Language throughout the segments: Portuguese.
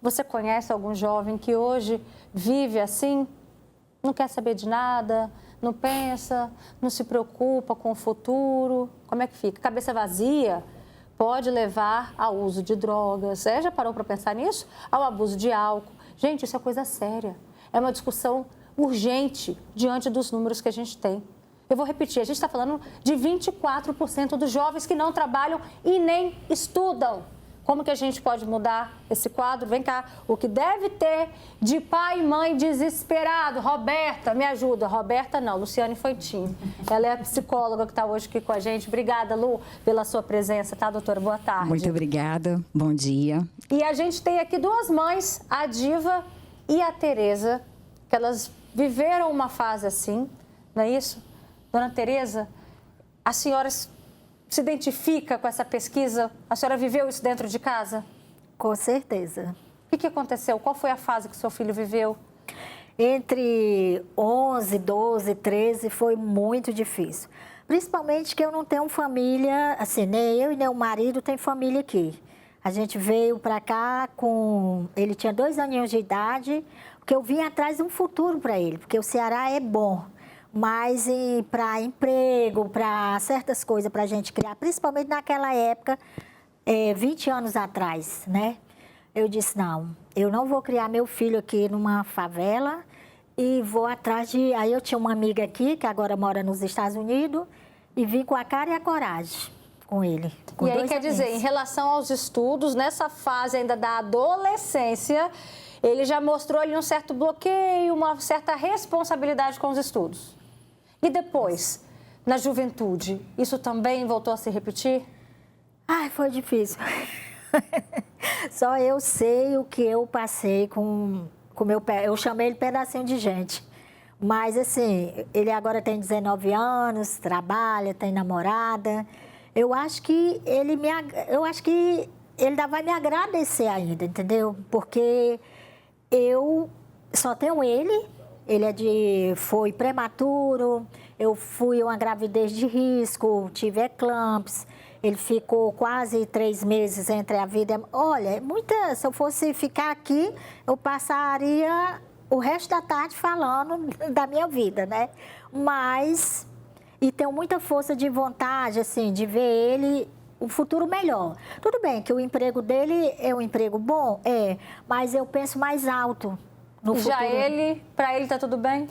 Você conhece algum jovem que hoje vive assim? Não quer saber de nada, não pensa, não se preocupa com o futuro? Como é que fica? Cabeça vazia pode levar ao uso de drogas. Você já parou para pensar nisso? Ao abuso de álcool. Gente, isso é coisa séria. É uma discussão urgente diante dos números que a gente tem. Eu vou repetir, a gente está falando de 24% dos jovens que não trabalham e nem estudam. Como que a gente pode mudar esse quadro? Vem cá, o que deve ter de pai e mãe desesperado? Roberta, me ajuda. Roberta não, Luciane Foitin. Ela é a psicóloga que está hoje aqui com a gente. Obrigada, Lu, pela sua presença, tá, doutora? Boa tarde. Muito obrigada, bom dia. E a gente tem aqui duas mães, a Diva e a Tereza, que elas viveram uma fase assim, não é isso? Dona Tereza, a senhora se identifica com essa pesquisa? A senhora viveu isso dentro de casa? Com certeza. O que aconteceu? Qual foi a fase que seu filho viveu? Entre 11, 12, 13 foi muito difícil. Principalmente que eu não tenho família, assim, nem eu e nem o marido tem família aqui. A gente veio para cá com... Ele tinha 2 aninhos de idade, porque eu vim atrás de um futuro para ele, porque o Ceará é bom. Mas para emprego, para certas coisas para a gente criar, principalmente naquela época, 20 anos atrás, né? Eu disse, não, eu não vou criar meu filho aqui numa favela e vou atrás de... Aí eu tinha uma amiga aqui, que agora mora nos Estados Unidos, e vim com a cara e a coragem com ele. Com e aí, 2 quer dizer, em relação aos estudos, nessa fase ainda da adolescência, ele já mostrou ali um certo bloqueio, uma certa responsabilidade com os estudos. E depois, na juventude, isso também voltou a se repetir? Ai, foi difícil. Só eu sei o que eu passei com meu pé. Eu chamei ele pedacinho de gente. Mas, assim, ele agora tem 19 anos, trabalha, tem namorada. Eu acho que ele ainda vai me agradecer ainda, entendeu? Porque eu só tenho ele. Foi prematuro, eu fui uma gravidez de risco, tive eclampsia, ele ficou quase 3 meses entre a vida... Olha, se eu fosse ficar aqui, eu passaria o resto da tarde falando da minha vida, né? Mas, e tenho muita força de vontade, assim, de ver ele... um futuro melhor. Tudo bem que o emprego dele é um emprego bom, mas eu penso mais alto. Já para ele tá tudo bem?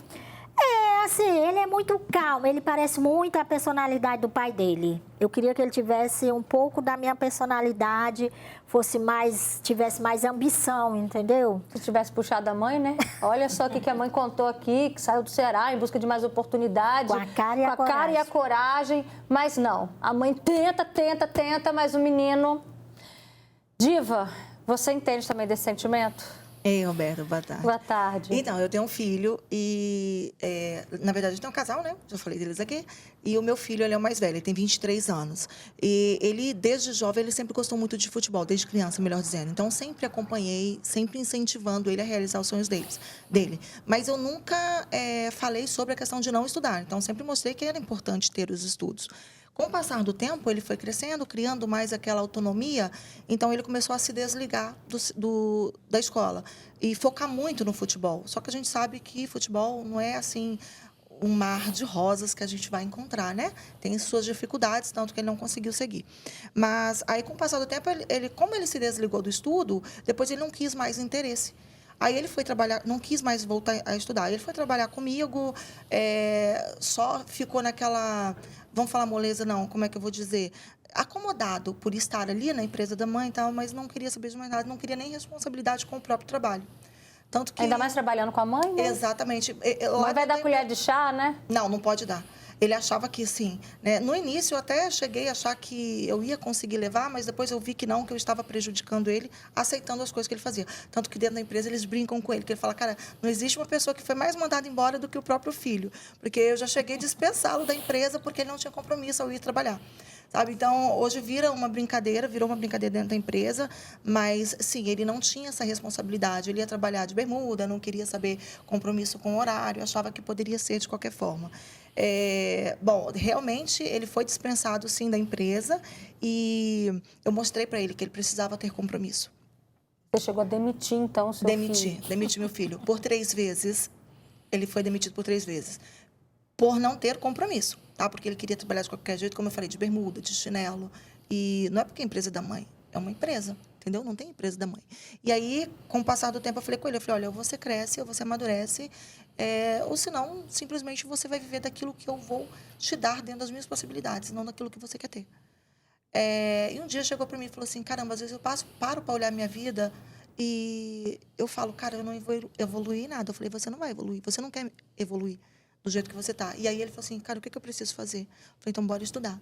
Assim, ele é muito calmo, ele parece muito a personalidade do pai dele. Eu queria que ele tivesse um pouco da minha personalidade, tivesse mais ambição, entendeu? Se tivesse puxado a mãe, né? Olha só o que a mãe contou aqui, que saiu do Ceará em busca de mais oportunidade. Com a cara e a coragem. Cara e a coragem, mas não. A mãe tenta, mas o menino... Diva, você entende também desse sentimento? Ei, Roberto, boa tarde. Boa tarde. Então, eu tenho um filho e, na verdade, eu tenho um casal, né? Já falei deles aqui. E o meu filho, ele é o mais velho, ele tem 23 anos. E ele, desde jovem, ele sempre gostou muito de futebol, desde criança, melhor dizendo. Então, sempre acompanhei, sempre incentivando ele a realizar os sonhos dele. Mas eu nunca falei sobre a questão de não estudar. Então, sempre mostrei que era importante ter os estudos. Com o passar do tempo, ele foi crescendo, criando mais aquela autonomia, então ele começou a se desligar da escola e focar muito no futebol. Só que a gente sabe que futebol não é assim um mar de rosas que a gente vai encontrar, né? Tem suas dificuldades, tanto que ele não conseguiu seguir. Mas aí, com o passar do tempo, como ele se desligou do estudo, depois ele não quis mais interesse. Aí ele foi trabalhar, não quis mais voltar a estudar. Ele foi trabalhar comigo, só ficou naquela, vamos falar moleza, não, como é que eu vou dizer? Acomodado por estar ali na empresa da mãe e tal, mas não queria saber de mais nada, não queria nem responsabilidade com o próprio trabalho. Tanto que, ainda mais trabalhando com a mãe, né? Exatamente. Mãe vai dar colher de chá, né? Não, não pode dar. Ele achava que sim, né? No início eu até cheguei a achar que eu ia conseguir levar, mas depois eu vi que não, que eu estava prejudicando ele, aceitando as coisas que ele fazia. Tanto que dentro da empresa eles brincam com ele, que ele fala, cara, não existe uma pessoa que foi mais mandada embora do que o próprio filho, porque eu já cheguei a dispensá-lo da empresa porque ele não tinha compromisso ao ir trabalhar. Sabe? Então, hoje virou uma brincadeira dentro da empresa, mas, sim, ele não tinha essa responsabilidade. Ele ia trabalhar de bermuda, não queria saber compromisso com o horário, achava que poderia ser de qualquer forma. Bom, realmente, ele foi dispensado, sim, da empresa e eu mostrei para ele que ele precisava ter compromisso. Você chegou a demitir, então, o seu filho? Demiti meu filho. Por 3 vezes, ele foi demitido por 3 vezes. Por não ter compromisso, tá? Porque ele queria trabalhar de qualquer jeito, como eu falei, de bermuda, de chinelo. E não é porque é empresa da mãe, é uma empresa, entendeu? Não tem empresa da mãe. E aí, com o passar do tempo, eu falei com ele, olha, ou você cresce, ou você amadurece, ou senão, simplesmente, você vai viver daquilo que eu vou te dar dentro das minhas possibilidades, não daquilo que você quer ter. E um dia chegou para mim e falou assim, caramba, às vezes eu paro para olhar minha vida e eu falo, cara, eu não vou evoluir nada. Eu falei, você não vai evoluir, você não quer evoluir do jeito que você tá. E aí ele falou assim, cara, o que eu preciso fazer? Eu falei, então bora estudar.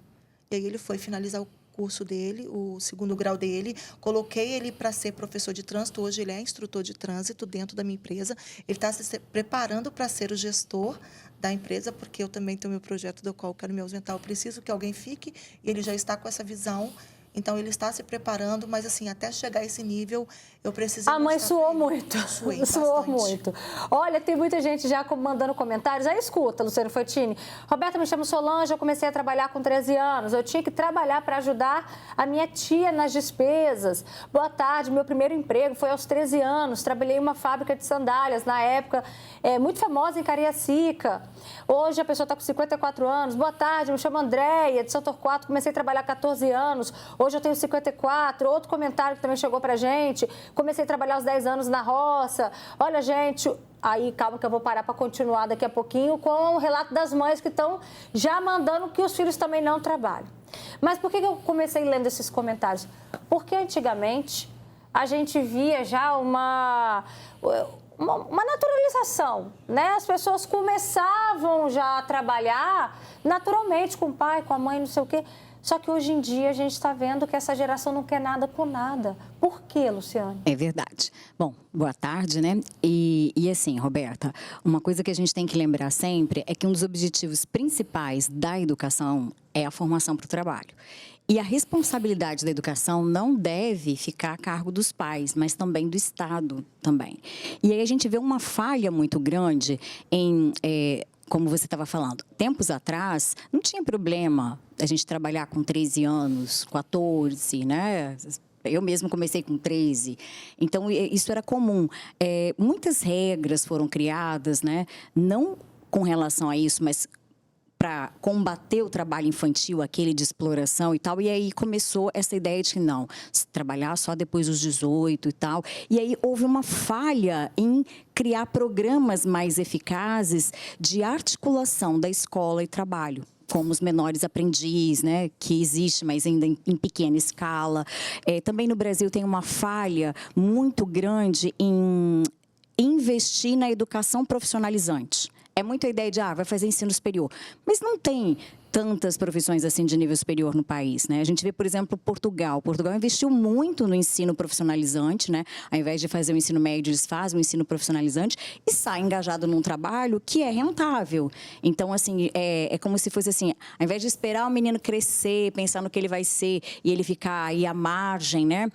E aí ele foi finalizar o curso dele, o 2º grau dele, coloquei ele para ser professor de trânsito, hoje ele é instrutor de trânsito dentro da minha empresa, ele está se preparando para ser o gestor da empresa, porque eu também tenho meu projeto do qual eu quero me ausentar, eu preciso que alguém fique, e ele já está com essa visão, então ele está se preparando, mas assim, até chegar a esse nível, eu preciso... A mãe suou muito. Suei Suou bastante. muito. Olha, tem muita gente já mandando comentários. Aí escuta, Luciano Fantini. Roberta, me chamo Solange, eu comecei a trabalhar com 13 anos. Eu tinha que trabalhar para ajudar a minha tia nas despesas. Boa tarde, meu primeiro emprego foi aos 13 anos. Trabalhei em uma fábrica de sandálias, na época, muito famosa em Cariacica. Hoje a pessoa está com 54 anos. Boa tarde, me chamo Andréia, de São Torquato. Comecei a trabalhar há 14 anos. Hoje eu tenho 54. Outro comentário que também chegou para a gente. Comecei a trabalhar aos 10 anos na roça. Olha, gente, aí calma que eu vou parar para continuar daqui a pouquinho com o relato das mães que estão já mandando que os filhos também não trabalham. Mas por que eu comecei lendo esses comentários? Porque antigamente a gente via já uma naturalização, né? As pessoas começavam já a trabalhar naturalmente com o pai, com a mãe, não sei o quê. Só que hoje em dia a gente está vendo que essa geração não quer nada com nada. Por quê, Luciane? É verdade. Bom, boa tarde, né? E assim, Roberta, uma coisa que a gente tem que lembrar sempre é que um dos objetivos principais da educação é a formação para o trabalho. E a responsabilidade da educação não deve ficar a cargo dos pais, mas também do Estado também. E aí a gente vê uma falha muito grande em... como você estava falando, tempos atrás, não tinha problema a gente trabalhar com 13 anos, 14, né? Eu mesmo comecei com 13. Então, isso era comum. Muitas regras foram criadas, né? Não com relação a isso, mas para combater o trabalho infantil, aquele de exploração e tal. E aí começou essa ideia de que não, trabalhar só depois dos 18 e tal. E aí houve uma falha em criar programas mais eficazes de articulação da escola e trabalho, como os menores aprendizes, né, que existe, mas ainda em pequena escala. Também no Brasil tem uma falha muito grande em investir na educação profissionalizante. É muito a ideia de, vai fazer ensino superior. Mas não tem tantas profissões assim de nível superior no país, né? A gente vê, por exemplo, Portugal. Portugal investiu muito no ensino profissionalizante, né? Ao invés de fazer o ensino médio, eles fazem o ensino profissionalizante e saem engajado num trabalho que é rentável. Então, assim, é como se fosse assim, ao invés de esperar o menino crescer, pensar no que ele vai ser e ele ficar aí à margem, né?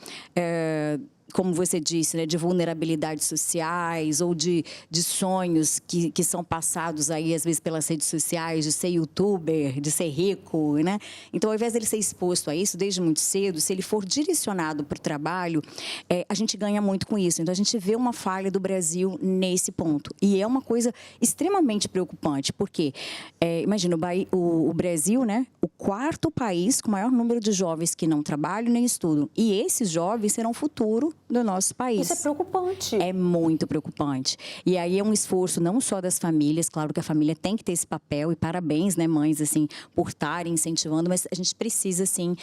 Como você disse, né, de vulnerabilidades sociais ou de sonhos que são passados aí, às vezes, pelas redes sociais, de ser youtuber, de ser rico, né? Então, ao invés dele ser exposto a isso desde muito cedo, se ele for direcionado para o trabalho, a gente ganha muito com isso. Então, a gente vê uma falha do Brasil nesse ponto. E é uma coisa extremamente preocupante, porque, imagina, o Brasil, né, o 4º país com o maior número de jovens que não trabalham nem estudam. E esses jovens serão o futuro do nosso país. Isso é preocupante. É muito preocupante. E aí é um esforço não só das famílias, claro que a família tem que ter esse papel, e parabéns, né, mães, assim, por estarem incentivando, mas a gente precisa, assim,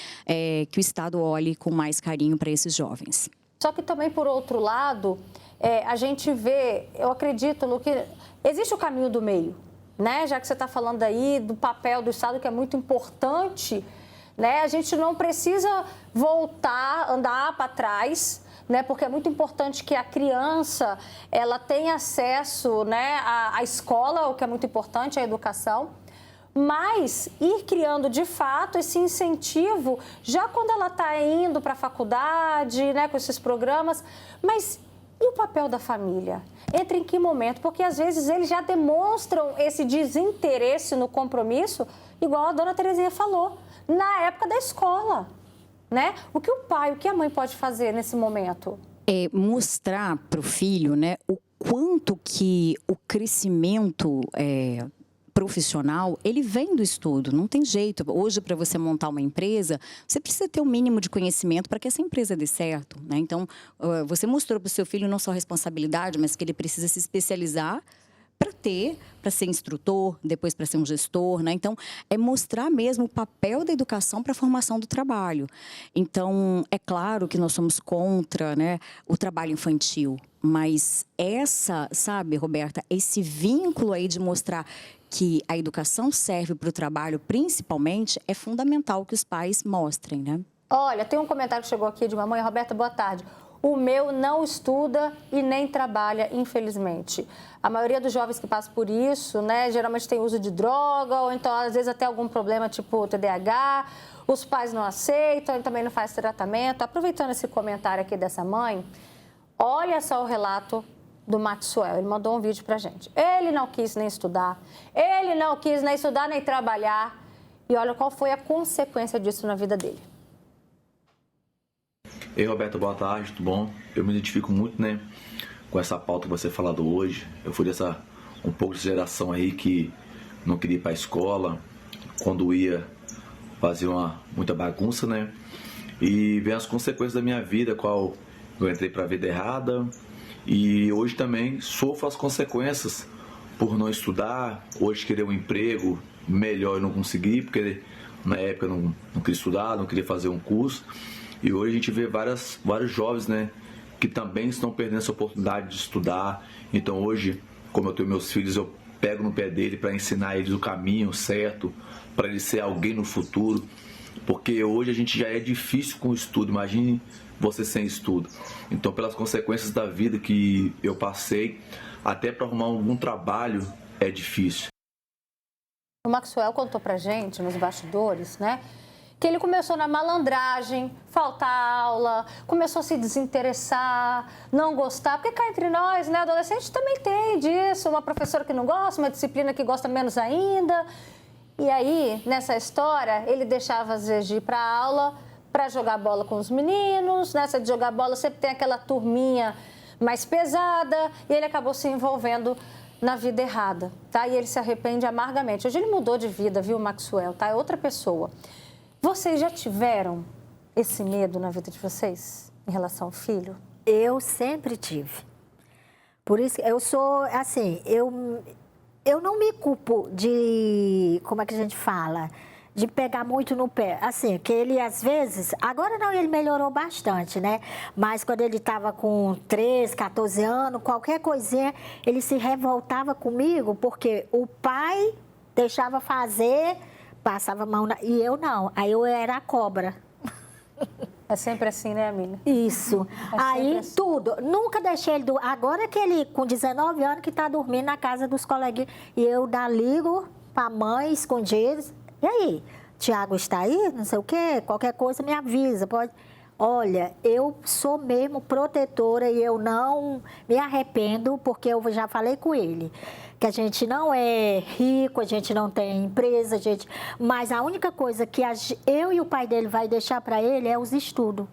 que o Estado olhe com mais carinho para esses jovens. Só que também, por outro lado, a gente vê, eu acredito, Lu, que existe o caminho do meio, né? Já que você está falando aí do papel do Estado, que é muito importante, né? A gente não precisa voltar, andar para trás, né? Porque é muito importante que a criança ela tenha acesso, né, à escola, o que é muito importante, à educação, mas ir criando de fato esse incentivo já quando ela está indo para a faculdade, né, com esses programas. Mas e o papel da família? Entra em que momento? Porque às vezes eles já demonstram esse desinteresse no compromisso, igual a dona Terezinha falou, na época da escola. Né? O que o pai, o que a mãe pode fazer nesse momento? é mostrar para o filho, né, o quanto que o crescimento profissional, ele vem do estudo, não tem jeito. Hoje, para você montar uma empresa, você precisa ter um mínimo de conhecimento para que essa empresa dê certo, né? Então, você mostrou para o seu filho não só responsabilidade, mas que ele precisa se especializar para ser instrutor, depois para ser um gestor, né? Então, é mostrar mesmo o papel da educação para a formação do trabalho. Então, é claro que nós somos contra, né, o trabalho infantil, mas sabe, Roberta, esse vínculo aí de mostrar que a educação serve para o trabalho, principalmente, é fundamental que os pais mostrem, né? Olha, tem um comentário que chegou aqui de uma mãe. Roberta, boa tarde. O meu não estuda e nem trabalha, infelizmente. A maioria dos jovens que passam por isso, né, geralmente tem uso de droga ou então, às vezes, até algum problema tipo TDAH. Os pais não aceitam, ele também não faz tratamento. Aproveitando esse comentário aqui dessa mãe, olha só o relato do Maxwell. Ele mandou um vídeo pra gente. Ele não quis nem estudar, ele não quis nem estudar nem trabalhar. E olha qual foi a consequência disso na vida dele. Ei, Roberto, boa tarde, tudo bom? Eu me identifico muito, né, com essa pauta que você falado hoje. Eu fui dessa um pouco de geração aí que não queria ir para a escola, quando ia fazia muita bagunça, né? E vem as consequências da minha vida, qual eu entrei para a vida errada e hoje também sofro as consequências por não estudar, hoje querer um emprego melhor e não consegui, porque na época eu não queria estudar, não queria fazer um curso. E hoje a gente vê vários jovens, né, que também estão perdendo essa oportunidade de estudar. Então hoje, como eu tenho meus filhos, eu pego no pé dele para ensinar eles o caminho certo, para ele ser alguém no futuro. Porque hoje a gente já é difícil com o estudo, imagine você sem estudo. Então, pelas consequências da vida que eu passei, até para arrumar algum trabalho é difícil. O Maxwell contou pra gente, nos bastidores, né, que ele começou na malandragem, faltar aula, começou a se desinteressar, não gostar, porque cá entre nós, né, adolescente também tem disso, uma professora que não gosta, uma disciplina que gosta menos ainda. E aí, nessa história, ele deixava às vezes de ir para aula para jogar bola com os meninos, nessa de jogar bola sempre tem aquela turminha mais pesada, e ele acabou se envolvendo na vida errada, tá? E ele se arrepende amargamente. Hoje ele mudou de vida, viu, Maxwell, tá? É outra pessoa. Vocês já tiveram esse medo na vida de vocês em relação ao filho? Eu sempre tive. Por isso, eu sou, assim, eu não me culpo de, como é que a gente fala, de pegar muito no pé. Assim, que ele às vezes, agora não, ele melhorou bastante, né? Mas quando ele estava com 13, 14 anos, qualquer coisinha, ele se revoltava comigo, porque o pai deixava fazer, passava a mão e eu não. Aí eu era a cobra. É sempre assim, né, amiga? Isso. Aí assim. tudo. Nunca deixei ele... Agora que ele, com 19 anos, que está dormindo na casa dos coleguinhas. E eu ligo para a mãe, escondidos. E aí? Tiago está aí? Não sei o quê? Qualquer coisa me avisa. Pode... Olha, eu sou mesmo protetora e eu não me arrependo, porque eu já falei com ele que a gente não é rico, a gente não tem empresa, mas a única coisa que eu e o pai dele vai deixar para ele é os estudos,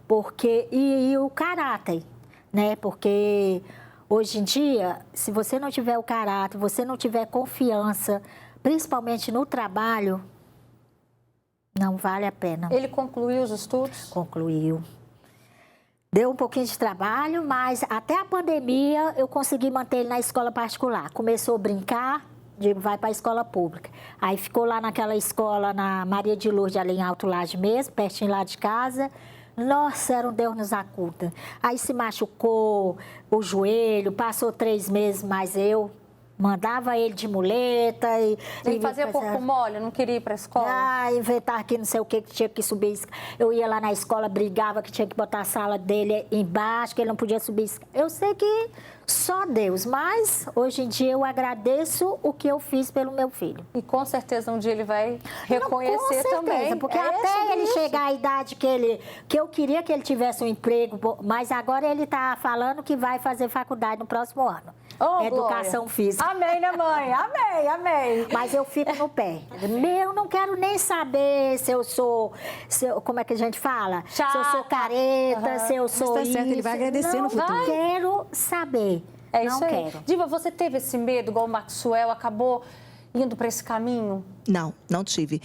porque e o caráter, né? Porque hoje em dia, se você não tiver o caráter, você não tiver confiança, principalmente no trabalho, não vale a pena. Ele concluiu os estudos? Concluiu. Deu um pouquinho de trabalho, mas até a pandemia eu consegui manter ele na escola particular. Começou a brincar, digo, vai para a escola pública. Aí ficou lá naquela escola, na Maria de Lourdes, ali em Alto Laje mesmo, pertinho lá de casa. Nossa, era um Deus nos acuda. Aí se machucou o joelho, passou 3 meses, mas eu mandava ele de muleta. Ele fazia corpo mole, não queria ir para a escola? Inventar que não sei o que tinha que subir. Eu ia lá na escola, brigava que tinha que botar a sala dele embaixo, que ele não podia subir. Eu sei que só Deus, mas hoje em dia eu agradeço o que eu fiz pelo meu filho. E com certeza um dia ele vai reconhecer com certeza, também. Porque até ele chegar à idade que eu queria que ele tivesse um emprego, mas agora ele está falando que vai fazer faculdade no próximo ano. Oh, educação Glória. física. Amém, né, mãe? Amém, amém. Mas eu fico no pé. Eu não quero nem saber se eu sou, como é que a gente fala? Se eu sou careta, se eu sou tá certo, isso. ele vai agradecer no futuro. Não quero saber. É isso não aí. quero. Diva, você teve esse medo, igual o Maxwell acabou indo para esse caminho? Não, não tive.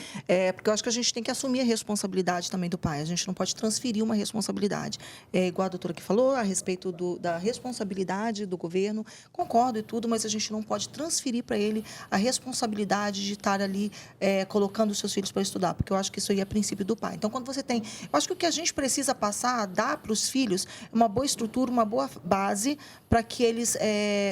Porque eu acho que a gente tem que assumir a responsabilidade também do pai. A gente não pode transferir uma responsabilidade. Igual a doutora que falou, a respeito da responsabilidade do governo, concordo e tudo, mas a gente não pode transferir para ele a responsabilidade de estar ali colocando os seus filhos para estudar, porque eu acho que isso aí é princípio do pai. Então, quando você tem... Eu acho que o que a gente precisa passar, dar para os filhos uma boa estrutura, uma boa base, para que eles,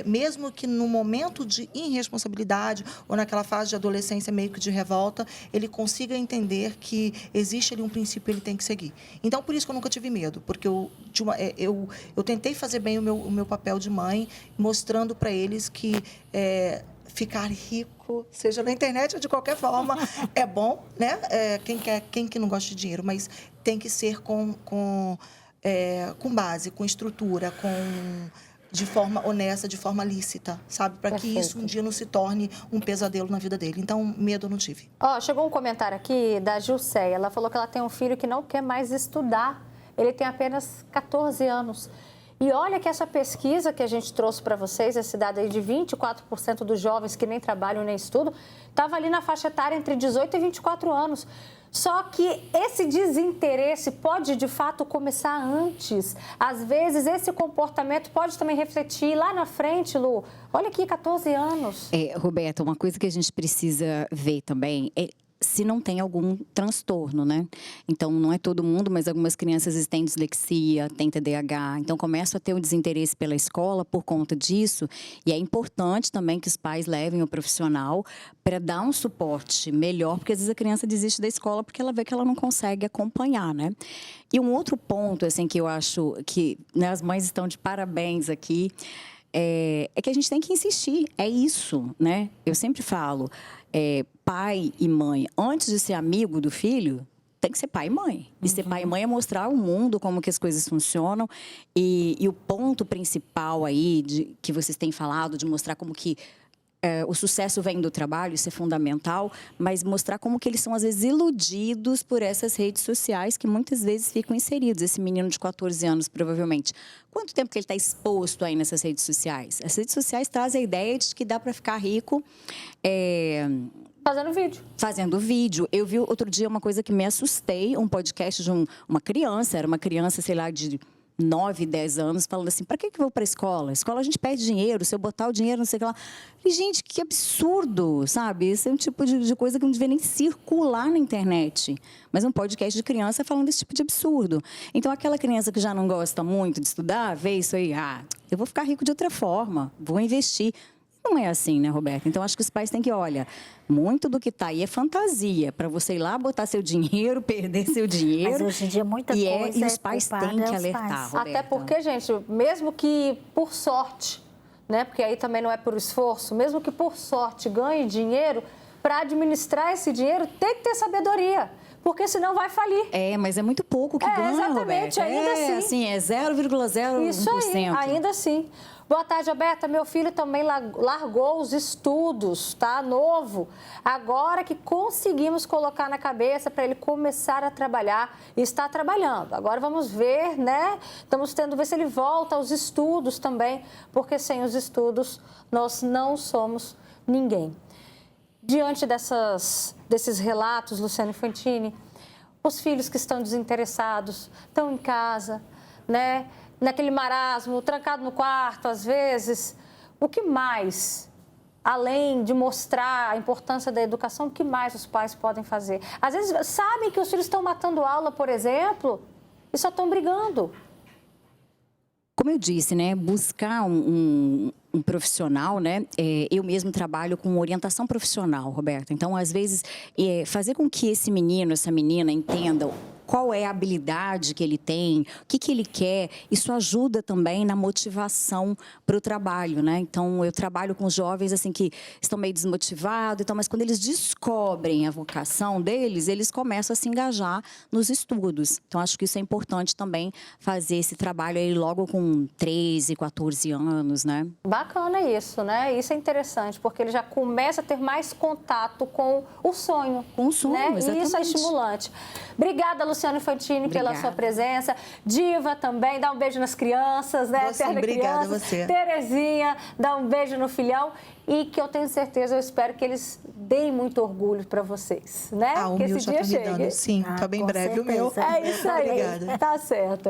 mesmo que no momento de irresponsabilidade ou naquela fase de adolescência meio que de revolta, ele consiga entender que existe ali um princípio que ele tem que seguir. Então, por isso que eu nunca tive medo, porque eu tentei fazer bem o meu papel de mãe, mostrando para eles que ficar rico, seja na internet ou de qualquer forma, é bom, né? Quem que não gosta de dinheiro, mas tem que ser com base, com estrutura, de forma honesta, de forma lícita, sabe? Para que isso um dia não se torne um pesadelo na vida dele. Então, medo eu não tive. Chegou um comentário aqui da Gilceia. Ela falou que ela tem um filho que não quer mais estudar. Ele tem apenas 14 anos. E olha que essa pesquisa que a gente trouxe para vocês, esse dado aí de 24% dos jovens que nem trabalham nem estudam, estava ali na faixa etária entre 18 e 24 anos. Só que esse desinteresse pode, de fato, começar antes. Às vezes, esse comportamento pode também refletir lá na frente, Lu. Olha aqui, 14 anos. Roberta, uma coisa que a gente precisa ver também é se não tem algum transtorno, né? Então, não é todo mundo, mas algumas crianças têm dislexia, têm TDAH. Então, começam a ter um desinteresse pela escola por conta disso. E é importante também que os pais levem o profissional para dar um suporte melhor, porque às vezes a criança desiste da escola porque ela vê que ela não consegue acompanhar, né? E um outro ponto, assim, que eu acho que, né, as mães estão de parabéns aqui, é que a gente tem que insistir. É isso, né? Eu sempre falo, pai e mãe, antes de ser amigo do filho, tem que ser pai e mãe. E ser pai e mãe é mostrar ao mundo como que as coisas funcionam. E o ponto principal aí que vocês têm falado, de mostrar como que o sucesso vem do trabalho, isso é fundamental, mas mostrar como que eles são, às vezes, iludidos por essas redes sociais que muitas vezes ficam inseridos. Esse menino de 14 anos, provavelmente. Quanto tempo que ele está exposto aí nessas redes sociais? As redes sociais trazem a ideia de que dá para ficar rico... Fazendo vídeo. Fazendo vídeo. Eu vi outro dia uma coisa que me assustei, um podcast de uma criança, era uma criança, sei lá, de 9, 10 anos, falando assim, para que eu vou para a escola? Escola a gente perde dinheiro, se eu botar o dinheiro, não sei o que lá. E, gente, que absurdo, sabe? Esse é um tipo de coisa que não devia nem circular na internet. Mas um podcast de criança falando desse tipo de absurdo. Então, aquela criança que já não gosta muito de estudar, vê isso aí, eu vou ficar rico de outra forma, vou investir. Não é assim, né, Roberta? Então, acho que os pais têm que, olha, muito do que está aí é fantasia. Para você ir lá, botar seu dinheiro, perder seu dinheiro. Mas hoje em dia muita coisa e os pais têm que alertar, Roberta. Até porque, gente, mesmo que por sorte, né? Porque aí também não é por esforço, mesmo que por sorte ganhe dinheiro, para administrar esse dinheiro tem que ter sabedoria. Porque senão vai falir. Mas é muito pouco que ganha, exatamente, Roberta. ainda assim. É 0,01%. Isso aí, ainda assim. Boa tarde, Roberta. Meu filho também largou os estudos, tá? Novo. Agora que conseguimos colocar na cabeça para ele começar a trabalhar, e está trabalhando. Agora vamos ver, né? Estamos tendo ver se ele volta aos estudos também, porque sem os estudos nós não somos ninguém. Diante desses relatos, Luciane Fantini, os filhos que estão desinteressados, estão em casa, né? Naquele marasmo, trancado no quarto, às vezes, o que mais, além de mostrar a importância da educação, o que mais os pais podem fazer? Às vezes, sabem que os filhos estão matando aula, por exemplo, e só estão brigando. Como eu disse, né, buscar um profissional, né, eu mesmo trabalho com orientação profissional, Roberta. Então, às vezes, fazer com que esse menino, essa menina entendam qual é a habilidade que ele tem, o que ele quer. Isso ajuda também na motivação para o trabalho, né? Então, eu trabalho com jovens assim que estão meio desmotivados, então, mas quando eles descobrem a vocação deles, eles começam a se engajar nos estudos. Então, acho que isso é importante também, fazer esse trabalho aí logo com 13, 14 anos, né? Bacana isso, né? Isso é interessante, porque ele já começa a ter mais contato com o sonho. Com o sonho, né? E isso é exatamente. estimulante. Obrigada, Luciana Infantini, pela Obrigada. sua presença. Diva também, dá um beijo nas crianças, né? Você, Eterna obrigada, criança. você. Terezinha, dá um beijo no filhão. E que eu tenho certeza, eu espero que eles deem muito orgulho para vocês, né? Ah, o que meu esse já dia tá me chegue. dando. Sim, tá bem com breve o meu. certeza. É isso aí. Obrigada. Tá certo.